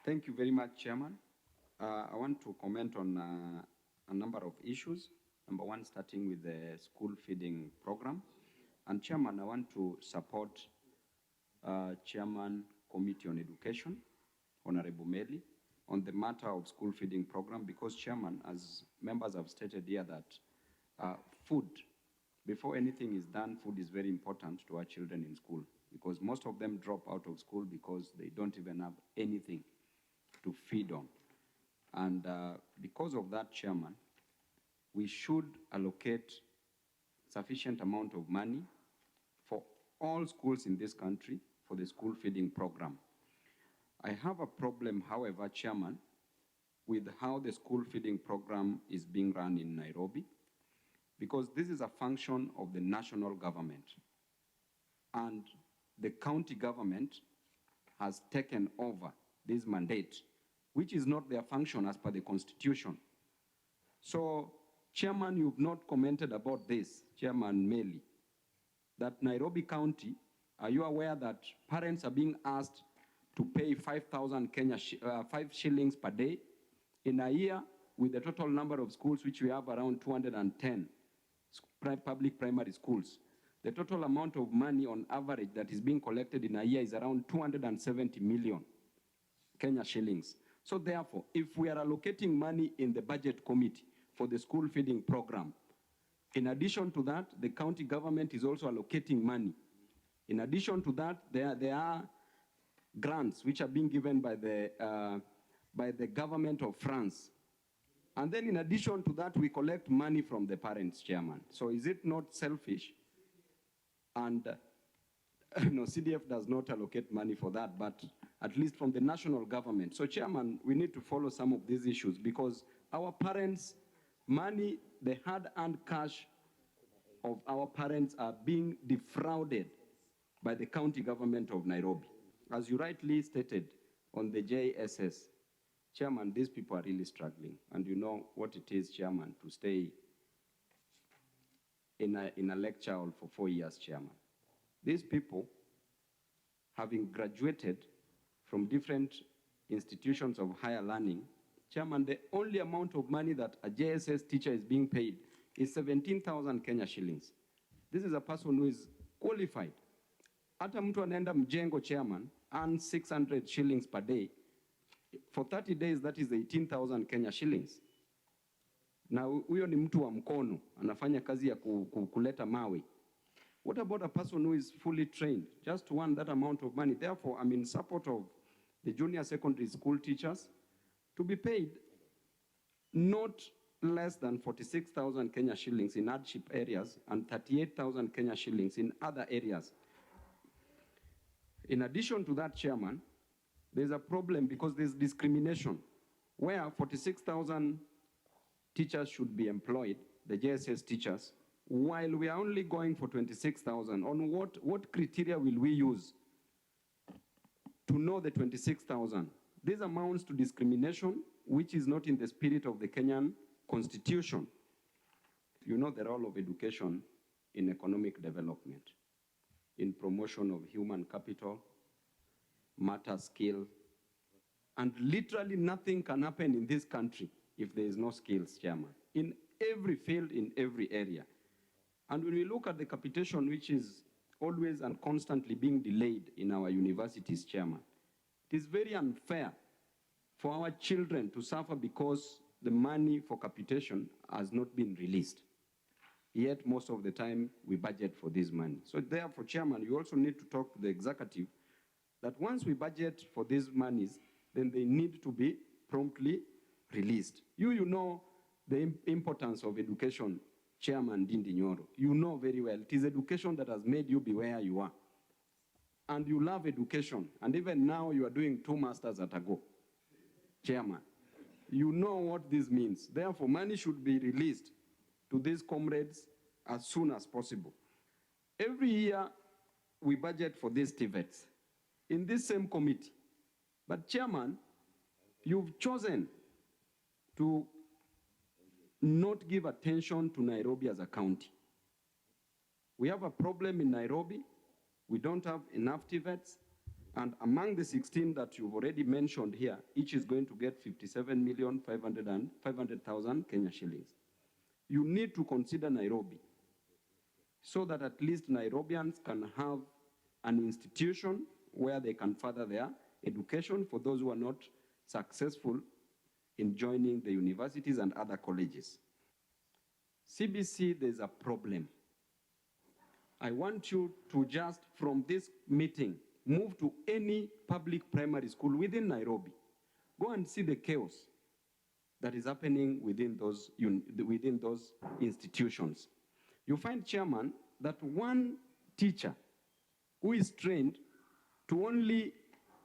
Thank you very much, Chairman. I want to comment on a number of issues. Number one, starting with the school feeding program. And Chairman, I want to support Chairman Committee on Education, Honorable Meli, on the matter of school feeding program, because Chairman, as members have stated here that food, before anything is done, food is very important to our children in school, because most of them drop out of school because they don't even have anything to feed on. And because of that, Chairman, we should allocate sufficient amount of money for all schools in this country for the school feeding program. I have a problem, however, Chairman, with how the school feeding program is being run in Nairobi, because this is a function of the national government. And the county government has taken over this mandate, which is not their function as per the Constitution. So, Chairman, you've not commented about this, Chairman Meli, that Nairobi County, are you aware that parents are being asked to pay 5,000 5 shillings per day in a year, with the total number of schools, which we have around 210 public primary schools? The total amount of money on average that is being collected in a year is around 270 million Kenya shillings. So therefore, if we are allocating money in the budget committee for the school feeding program, in addition to that, the county government is also allocating money. In addition to that, there are grants which are being given by the government of France. And then in addition to that, we collect money from the parents, Chairman. So is it not selfish? And no, CDF does not allocate money for that, but at least from the national government. So, Chairman, we need to follow some of these issues, because our parents' money, the hard-earned cash of our parents, are being defrauded by the county government of Nairobi. As you rightly stated on the JSS, Chairman, these people are really struggling. And you know what it is, Chairman, to stay in a lecture hall for 4 years, Chairman. These people, having graduated from different institutions of higher learning, Chairman, the only amount of money that a JSS teacher is being paid is 17,000 Kenya shillings. This is a person who is qualified. Hata mtu anaenda mjengo, Chairman, earns 600 shillings per day. For 30 days, that is 18,000 Kenya shillings. Na huyo ni mtu wa mkono, anafanya kazi ya kuleta mawe. What about a person who is fully trained, just to earn that amount of money? Therefore, I'm in support of the junior secondary school teachers to be paid not less than 46,000 Kenya shillings in hardship areas and 38,000 Kenya shillings in other areas. In addition to that, Chairman, there's a problem because there's discrimination, where 46,000 teachers should be employed, the JSS teachers, while we are only going for 26,000. On what criteria will we use to know the 26,000? This amounts to discrimination, which is not in the spirit of the Kenyan Constitution. You know the role of education in economic development, in promotion of human capital, matter skill, and literally nothing can happen in this country if there is no skills, Chairman, in every field, in every area. And when we look at the capitation, which is always and constantly being delayed in our universities, Chairman, it is very unfair for our children to suffer because the money for capitation has not been released. Yet most of the time we budget for this money. So therefore, Chairman, you also need to talk to the executive that once we budget for these monies, then they need to be promptly released. You know the importance of education, Chairman Dindi Nyoro. You know very well. It is education that has made you be where you are. And you love education. And even now you are doing 2 masters at a go, Chairman. You know what this means. Therefore, money should be released to these comrades as soon as possible. Every year, we budget for these TVETs in this same committee. But, Chairman, you've chosen to not give attention to Nairobi as a county. We have a problem in Nairobi. We don't have enough TVETs. And among the 16 that you've already mentioned here, each is going to get 57,500,000 Kenya shillings. You need to consider Nairobi so that at least Nairobians can have an institution where they can further their education for those who are not successful in joining the universities and other colleges. CBC, there's a problem. I want you to just, from this meeting, move to any public primary school within Nairobi. Go and see the chaos that is happening within those institutions. You find, Chairman, that one teacher who is trained to only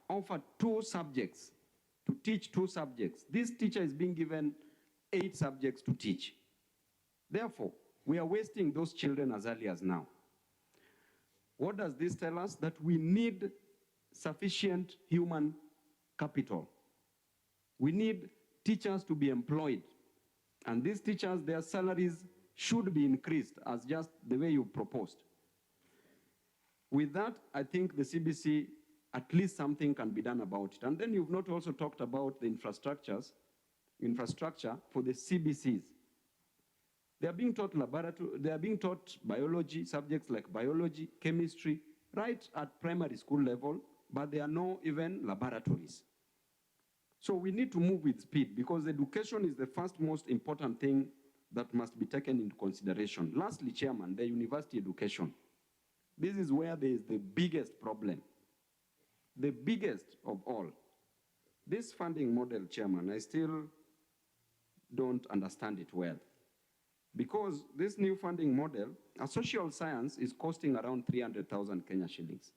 offer 2 subjects, to teach 2 subjects. This teacher is being given 8 subjects to teach. Therefore, we are wasting those children as early as now. What does this tell us? That we need sufficient human capital. We need teachers to be employed. And these teachers, their salaries should be increased as just the way you proposed. With that, I think the CBC, at least something can be done about it. And then you've not also talked about the infrastructure for the CBCs. They are being taught biology, subjects like biology, chemistry, right at primary school level, but there are no even laboratories. So we need to move with speed because education is the first most important thing that must be taken into consideration. Lastly, Chairman, the university education. This is where there is the biggest problem. The biggest of all. This funding model, Chairman, I still don't understand it well. Because this new funding model, a social science is costing around 300,000 Kenya shillings.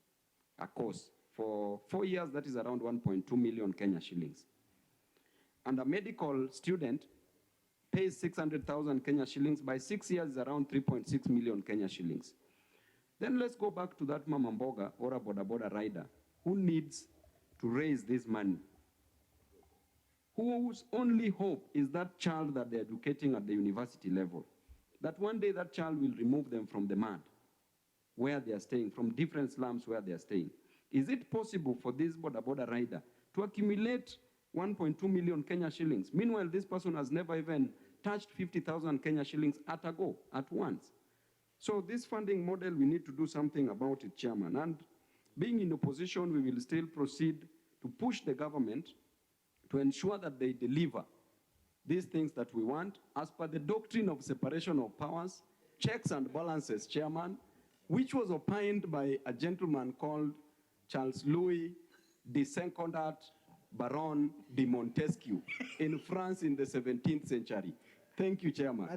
A course. For 4 years, that is around 1.2 million Kenya shillings. And a medical student pays 600,000 Kenya shillings. By 6 years, is around 3.6 million Kenya shillings. Then let's go back to that mama mboga or a boda boda rider who needs to raise this money, whose only hope is that child that they're educating at the university level, that one day that child will remove them from the mud where they are staying, from different slums where they are staying. Is it possible for this boda boda rider to accumulate 1.2 million Kenya shillings? Meanwhile, this person has never even touched 50,000 Kenya shillings at a go, at once. So this funding model, we need to do something about it, Chairman. And being in opposition, we will still proceed to push the government to ensure that they deliver these things that we want as per the doctrine of separation of powers, checks and balances, Chairman, which was opined by a gentleman called Charles Louis de Saint-Condat Baron de Montesquieu in France in the 17th century. Thank you, Chairman.